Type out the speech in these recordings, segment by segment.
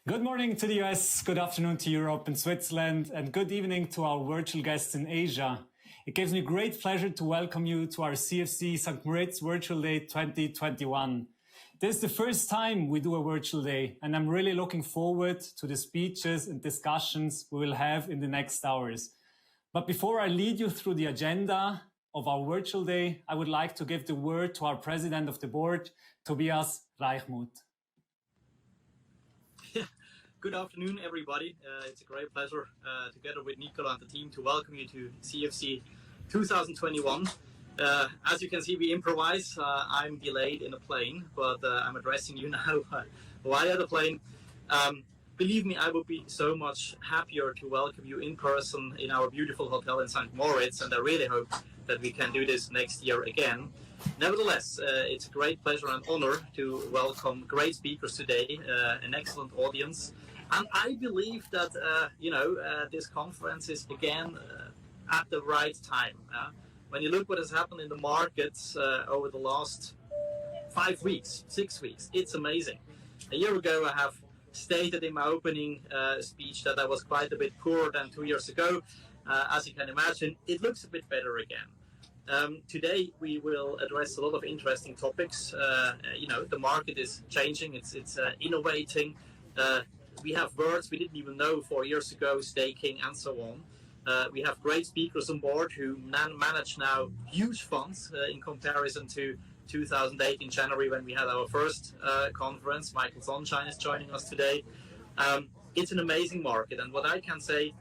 Good morning to the US, good afternoon to Europe and Switzerland, and good evening to our virtual guests in Asia. It gives me great pleasure to welcome you to our CfC St. Moritz Virtual Day 2021. This is the first time we do a virtual day, and I'm really looking forward to the speeches and discussions we will have in the next hours. But before I lead you through the agenda of our virtual day, I would like to give the word to our President of the Board, Tobias Reichmuth. Good afternoon, everybody. It's a great pleasure, together with Nicolo and the team, to welcome you to CfC 2021. As you can see, we improvise. I'm delayed in a plane, but I'm addressing you now via the plane. Believe me, I would be so much happier to welcome you in person in our beautiful hotel in St. Moritz, and I really hope that we can do this next year again. Nevertheless, it's a great pleasure and honor to welcome great speakers today, an excellent audience. And I believe that, this conference is again at the right time. When you look what has happened in the markets over the last 5 weeks, 6 weeks, it's amazing. A year ago, I have stated in my opening speech that I was quite a bit poorer than 2 years ago. As you can imagine, it looks a bit better again. Today we will address a lot of interesting topics. The market is changing, it's innovating. We have words we didn't even know 4 years ago, staking and so on. We have great speakers on board who manage now huge funds in comparison to 2008 in January when we had our first conference. Michael Sunshine is joining us today. It's an amazing market, and what I can say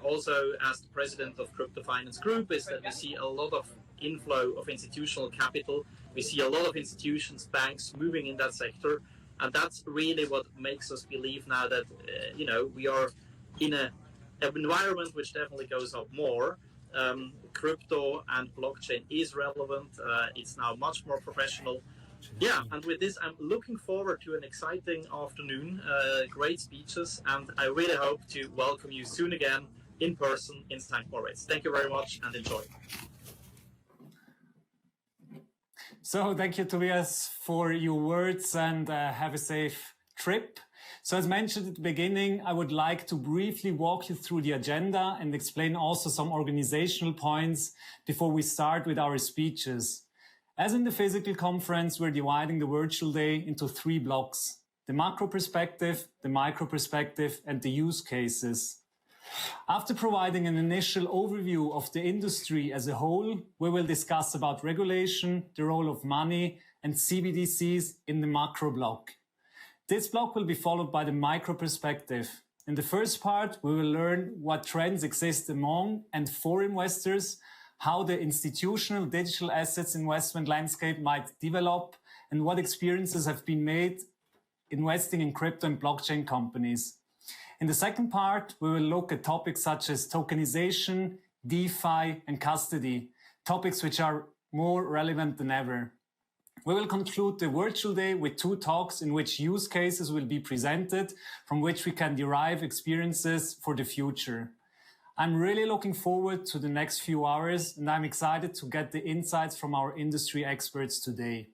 also as the president of Crypto Finance Group is that we see a lot of inflow of institutional capital. We see a lot of institutions, banks moving in that sector, and that's really what makes us believe now that we are in an environment which definitely goes up more. Crypto and blockchain is relevant. It's now much more professional. Yeah, and with this, I'm looking forward to an exciting afternoon, great speeches, and I really hope to welcome you soon again in person in St. Moritz. Thank you very much and enjoy. So thank you, Tobias, for your words, and have a safe trip. So as mentioned at the beginning, I would like to briefly walk you through the agenda and explain also some organizational points before we start with our speeches. As in the physical conference, we're dividing the virtual day into 3 blocks: the macro perspective, the micro perspective, and the use cases. After providing an initial overview of the industry as a whole, we will discuss about regulation, the role of money, and CBDCs in the macro block. This block will be followed by the micro perspective. In the first part, we will learn what trends exist among and for investors, how the institutional digital assets investment landscape might develop, and what experiences have been made investing in crypto and blockchain companies. In the second part, we will look at topics such as tokenization, DeFi, and custody, topics which are more relevant than ever. We will conclude the virtual day with 2 talks in which use cases will be presented from which we can derive experiences for the future. I'm really looking forward to the next few hours, and I'm excited to get the insights from our industry experts today.